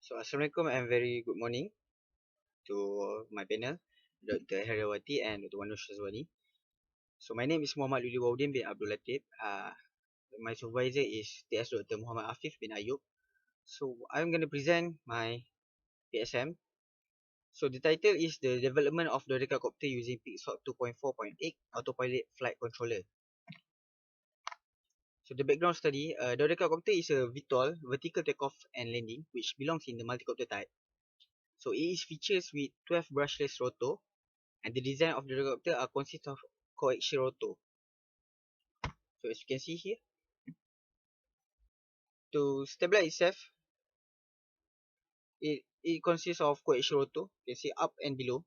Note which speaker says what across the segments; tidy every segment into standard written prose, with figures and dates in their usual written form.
Speaker 1: So, Assalamualaikum and very good morning to my panel, Dr. Heriawati and Dr. Wanush Shazwani. So, my name is Muhammad Luli Waudin bin Abdul Latif. My supervisor is TS Dr. Muhammad Afif bin Ayub. So, I'm going to present my PSM. So, the title is the development of Dodecacopter using Pixhawk 2.4.8 Autopilot Flight Controller. So, the background study, Dodecacopter is a VTOL, vertical takeoff and landing, which belongs in the multicopter type. So, it is features with 12 brushless rotor, and the design of the Dodecacopter consists of coaxial rotor. So, as you can see here, to stabilize itself, it consists of coaxial rotor. You can see up and below,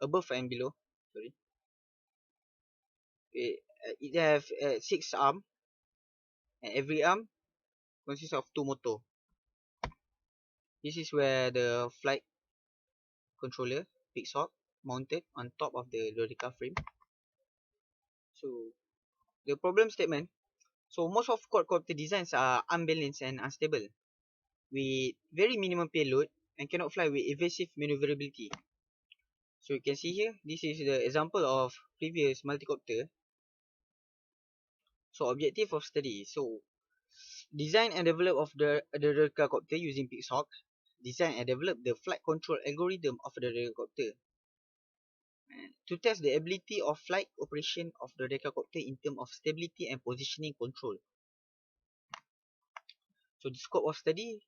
Speaker 1: above and below. Sorry, it have 6 arms, and every arm consists of 2 motor. This is where the flight controller Pixhawk mounted on top of the Dodeca frame. So, the problem statement. So, most of quadcopter designs are unbalanced and unstable, with very minimum payload and cannot fly with evasive maneuverability. So you can see here, this is the example of previous multicopter. So objective of study. So design and develop of the Dodecacopter using Pixhawk. Design and develop the flight control algorithm of the Dodecacopter. To test the ability of flight operation of the Dodecacopter in terms of stability and positioning control. So the scope of study,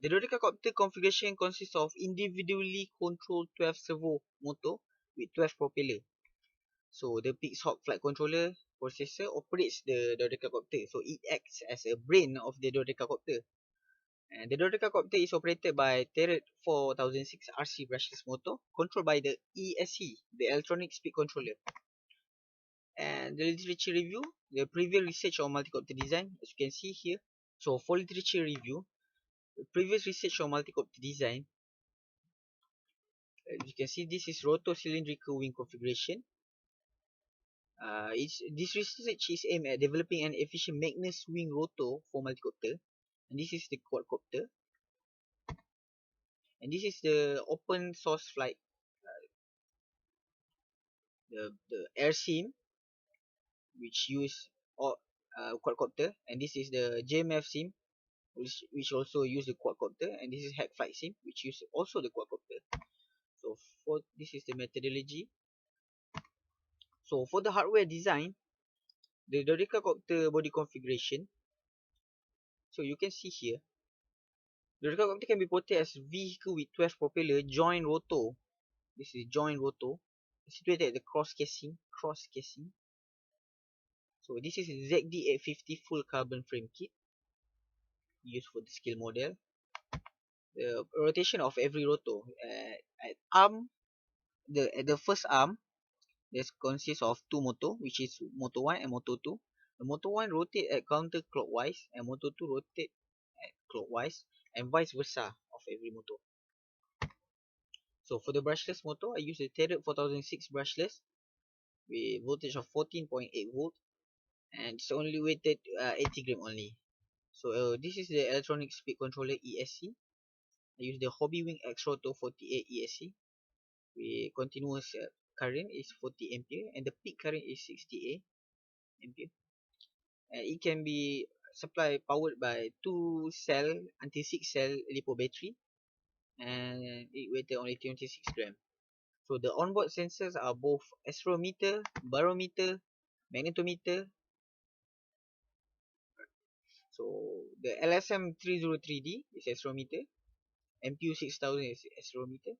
Speaker 1: the Dodecacopter configuration consists of individually controlled 12 servo motor with 12 propeller. So the Pixhawk flight controller processor operates the Dodecacopter. So it acts as a brain of the Dodecacopter. And the Dodecacopter is operated by Turret 4006 RC brushless motor controlled by the ESC, the electronic speed controller. And the literature review, the previous research on multicopter design, as you can see here. So for literature review, the previous research on multicopter design, you can see this is rotor cylindrical wing configuration. This research is aimed at developing an efficient Magnus wing rotor for multicopter, and this is the quadcopter, and this is the open source flight, the air sim which use quadcopter, and this is the JMF sim which also use the quadcopter, and this is hack flight sim which use also the quadcopter. So for this is the methodology. So for the hardware design, the Dodecacopter body configuration. So you can see here, the Dodecacopter can be ported as vehicle with 12 propeller joint rotor. This is joint rotor situated at the cross casing. So this is ZD850 full carbon frame kit used for the scale model. The rotation of every rotor at arm, at the first arm, this consists of 2 motor, which is motor 1 and motor 2. The motor 1 rotate at counterclockwise and motor 2 rotate at clockwise, and vice versa of every motor. So for the brushless motor, I use the Turret 4006 brushless with voltage of 14.8 volt, and it's only weighted 80 gram only. So this is the electronic speed controller ESC. I use the Hobby Wing X Rotor 48 ESC with continuous current is 40 ampere and the peak current is 60 ampere. And it can be supplied powered by 2 cell until 6 cell lipo battery, and it weighted only 26 gram. So the onboard sensors are both accelerometer, barometer, magnetometer. So the LSM303D is accelerometer, MPU6000 is accelerometer,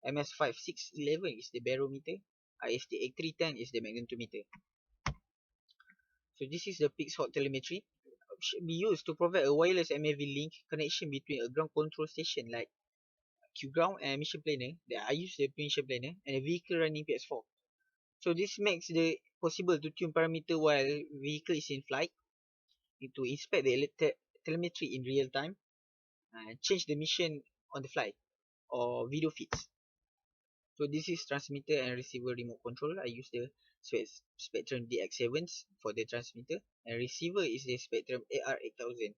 Speaker 1: MS5611 is the barometer, IST8310 is the magnetometer. So this is the Pixhawk telemetry. Should be used to provide a wireless MAV link connection between a ground control station like Q-ground and mission planner that I use the mission planner and a vehicle running PS4. So this makes the possible to tune parameter while vehicle is in flight, to inspect the telemetry in real time, and change the mission on the fly or video feeds. So this is transmitter and receiver remote control. I use the Spectrum DX7 for the transmitter, and receiver is the Spectrum AR8000.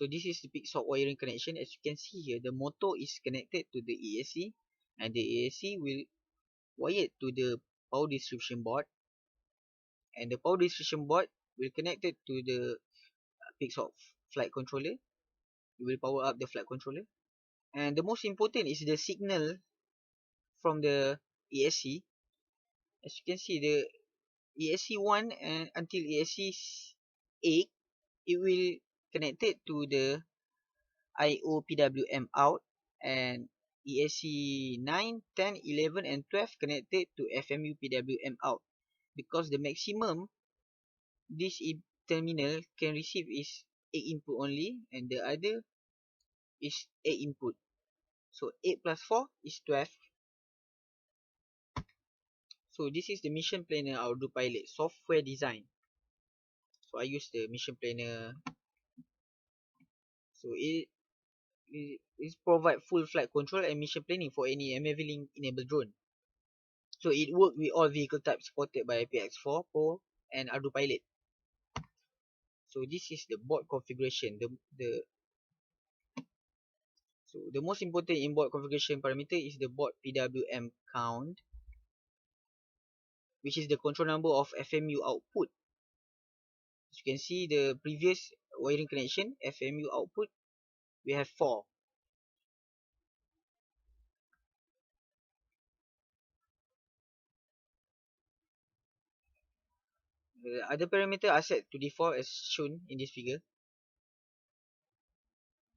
Speaker 1: So this is the Pixhawk wiring connection. As you can see here, the motor is connected to the ESC, and the ESC will wire to the power distribution board, and the power distribution board will connect it to the Pixhawk flight controller. It will power up the flight controller. And the most important is the signal from the ESC. As you can see, the ESC1 and until ESC8, it will connected to the IO PWM out, and ESC9, 10, 11 and 12 connected to FMU PWM out, because the maximum this terminal can receive is 8 input only, and the other is 8 input. So 8 plus 4 is 12. So this is the mission planner Autopilot software design. So I use the mission planner. So it provide full flight control and mission planning for any MFV enabled drone. So it works with all vehicle types supported by PX4 Pro and Autopilot. So this is the board configuration. The most important in board configuration parameter is the board PWM count, which is the control number of FMU output. As you can see, the previous wiring connection FMU output, we have 4. The other parameter are set to default as shown in this figure.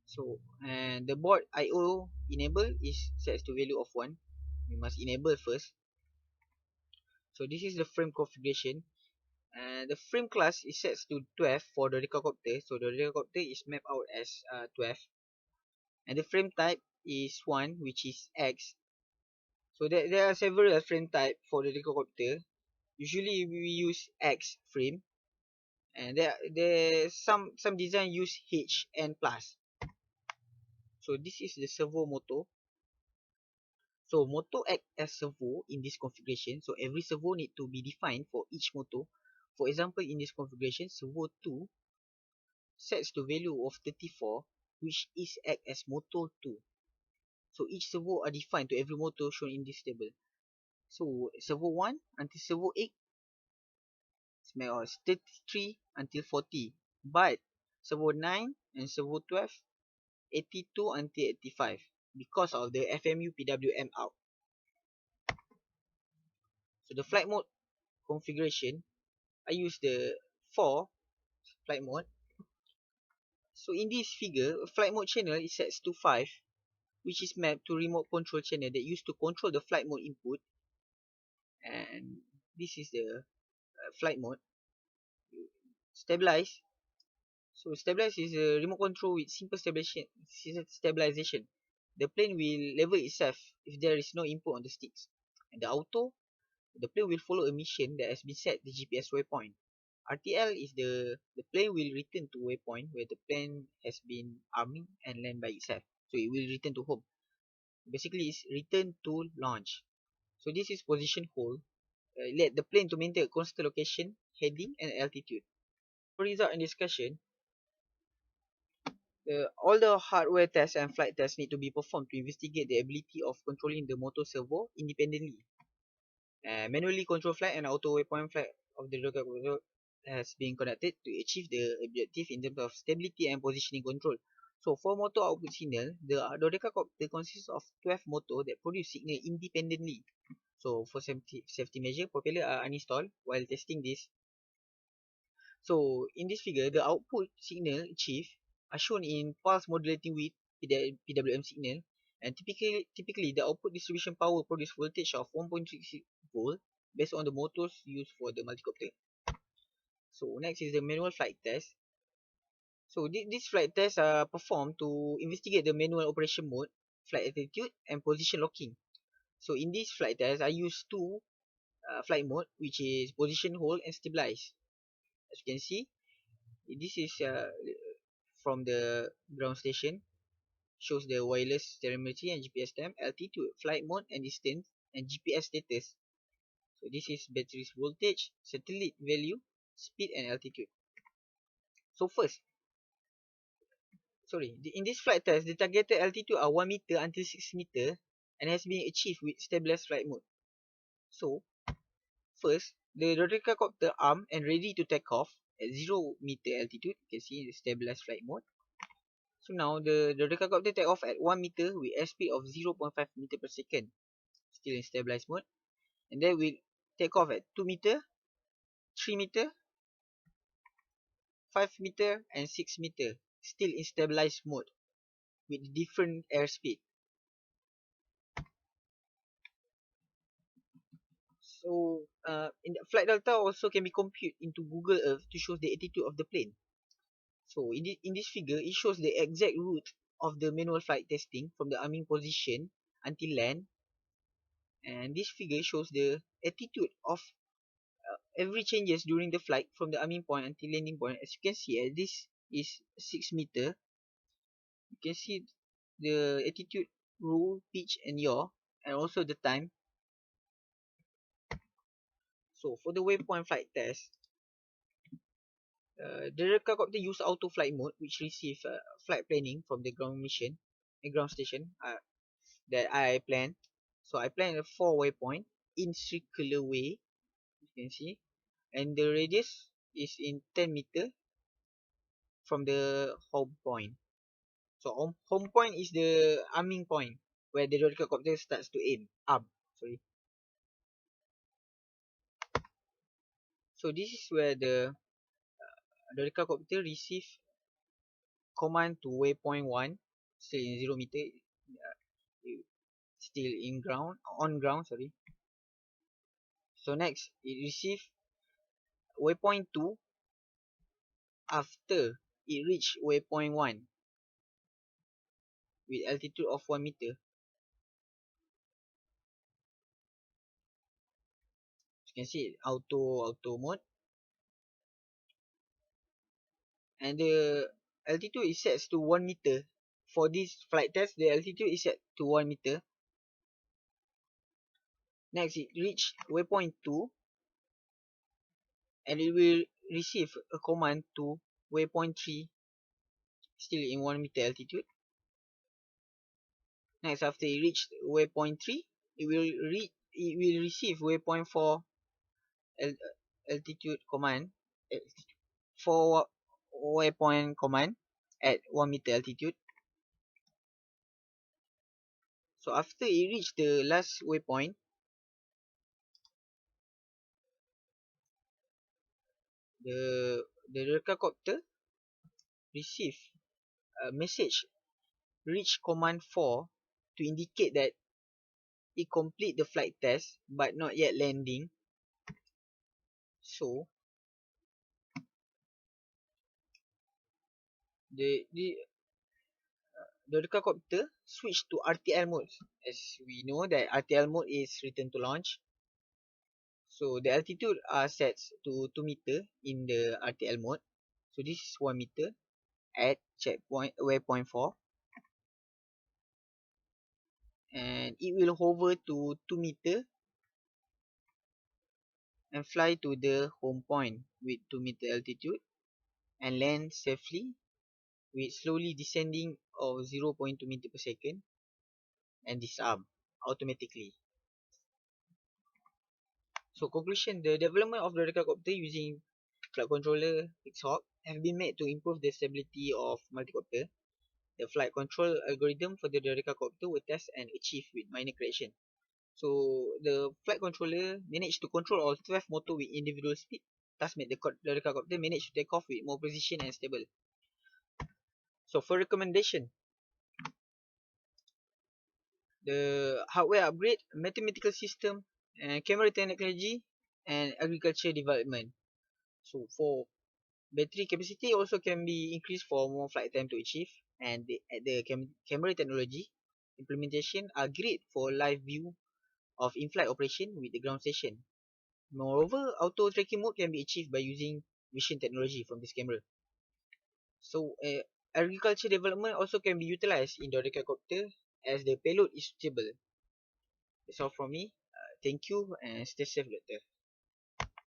Speaker 1: So, and the board IO enable is set to value of 1. We must enable first. So this is the frame configuration. And the frame class is set to 12 for the Dodecacopter. So the Dodecacopter is mapped out as 12. And the frame type is 1, which is X. So there are several frame type for the Dodecacopter. Usually we use X frame. And there some design use H and plus. So this is the servo motor. So motor act as servo in this configuration. So every servo need to be defined for each motor. For example, in this configuration, servo 2 sets to value of 34, which is act as motor 2. So each servo are defined to every motor shown in this table. So servo 1 until servo 8 is 33 until 40. But servo 9 and servo 12, 82 until 85, because of the FMU PWM out. So the flight mode configuration, I use the 4 flight mode. So in this figure, flight mode channel is set to 5, which is mapped to remote control channel that used to control the flight mode input. And this is the flight mode. Stabilize. So stabilize is a remote control with simple stabilization. The plane will level itself if there is no input on the sticks. And the auto, the plane will follow a mission that has been set the GPS waypoint. RTL is the plane will return to waypoint where the plane has been arming and land by itself. So it will return to home. Basically, it's return to launch. So this is position hold. Let the plane to maintain a constant location, heading, and altitude. For result and discussion, all the hardware tests and flight tests need to be performed to investigate the ability of controlling the motor servo independently. Manually control flight and auto waypoint flight of the Dodecacopter has been conducted to achieve the objective in terms of stability and positioning control. So for motor output signal, the Dodecacopter consists of 12 motors that produce signal independently. So for safety measure, propeller are uninstalled while testing this. So in this figure, the output signal achieved are shown in pulse modulating with PWM signal, and typically the output distribution power produce voltage of 1.66 volt based on the motors used for the multicopter. So next is the manual flight test. So these flight tests are performed to investigate the manual operation mode, flight altitude, and position locking. So in this flight test, I use two flight mode, which is position hold and stabilize. As you can see, this is from the ground station, shows the wireless telemetry and GPS time, altitude, flight mode and distance, and GPS status. So this is battery's voltage, satellite value, speed and altitude. So first, In this flight test, the targeted altitude are 1 meter until 6 meter and has been achieved with stabilized flight mode. So, first, the Dodecacopter armed and ready to take off at 0 meter altitude. You can see the stabilized flight mode. So now, the Dodecacopter take off at 1 meter with airspeed of 0.5 meter per second. Still in stabilized mode. And then we take off at 2 meter, 3 meter, 5 meter and 6 meter. Still in stabilized mode with different airspeed. So, in the flight data also can be computed into Google Earth to show the attitude of the plane. So, in this figure, it shows the exact route of the manual flight testing from the arming position until land. And this figure shows the attitude of every changes during the flight from the arming point until landing point. As you can see, this is 6 meter. You can see the attitude, roll, pitch and yaw, and also the time. So, for the waypoint flight test, the Dodecacopter use auto flight mode, which receive flight planning from the ground station that I planned. So I planned a 4 waypoint in circular way, you can see, and the radius is in 10 meter from the home point. So home point is the arming point where the Dodecacopter starts to arm. Sorry. So this is where the Dodecacopter receive command to waypoint 1, still in 0 meter, still on ground, sorry. So next, it receive waypoint 2 after it reach waypoint 1 with altitude of 1 meter. You can see it, auto mode. And the altitude is set to 1 meter. For this flight test, the altitude is set to 1 meter. Next, it reach waypoint 2 and it will receive a command to waypoint 3, still in 1 meter altitude. Next, after it reached waypoint 3, it will receive waypoint 4 altitude command, 4 waypoint command at 1 meter altitude. So after it reached the last waypoint, the Dodecacopter receive a message reach command 4 to indicate that it complete the flight test but not yet landing. So the Dodecacopter switch to RTL mode. As we know that RTL mode is return to launch. So the altitude are set to 2 meter in the RTL mode. So this is 1 meter at checkpoint waypoint 4. And it will hover to 2 meter and fly to the home point with 2 meter altitude and land safely with slowly descending of 0.2 meter per second and disarm automatically. So conclusion, the development of the Dodecacopter using flight controller Pixhawk have been made to improve the stability of multicopter. The flight control algorithm for the Dodecacopter were tested and achieved with minor correction. So the flight controller managed to control all 12 motor with individual speed, thus made the Dodecacopter manage to take off with more precision and stable. So for recommendation, the hardware upgrade, mathematical system, and camera technology, and agriculture development. So for battery capacity also can be increased for more flight time to achieve, and the camera technology implementation are great for live view of in-flight operation with the ground station. Moreover, auto tracking mode can be achieved by using vision technology from this camera. So agriculture development also can be utilized in the Dodecacopter as the payload is suitable. That's all from me. Thank you and stay safe, Doctor.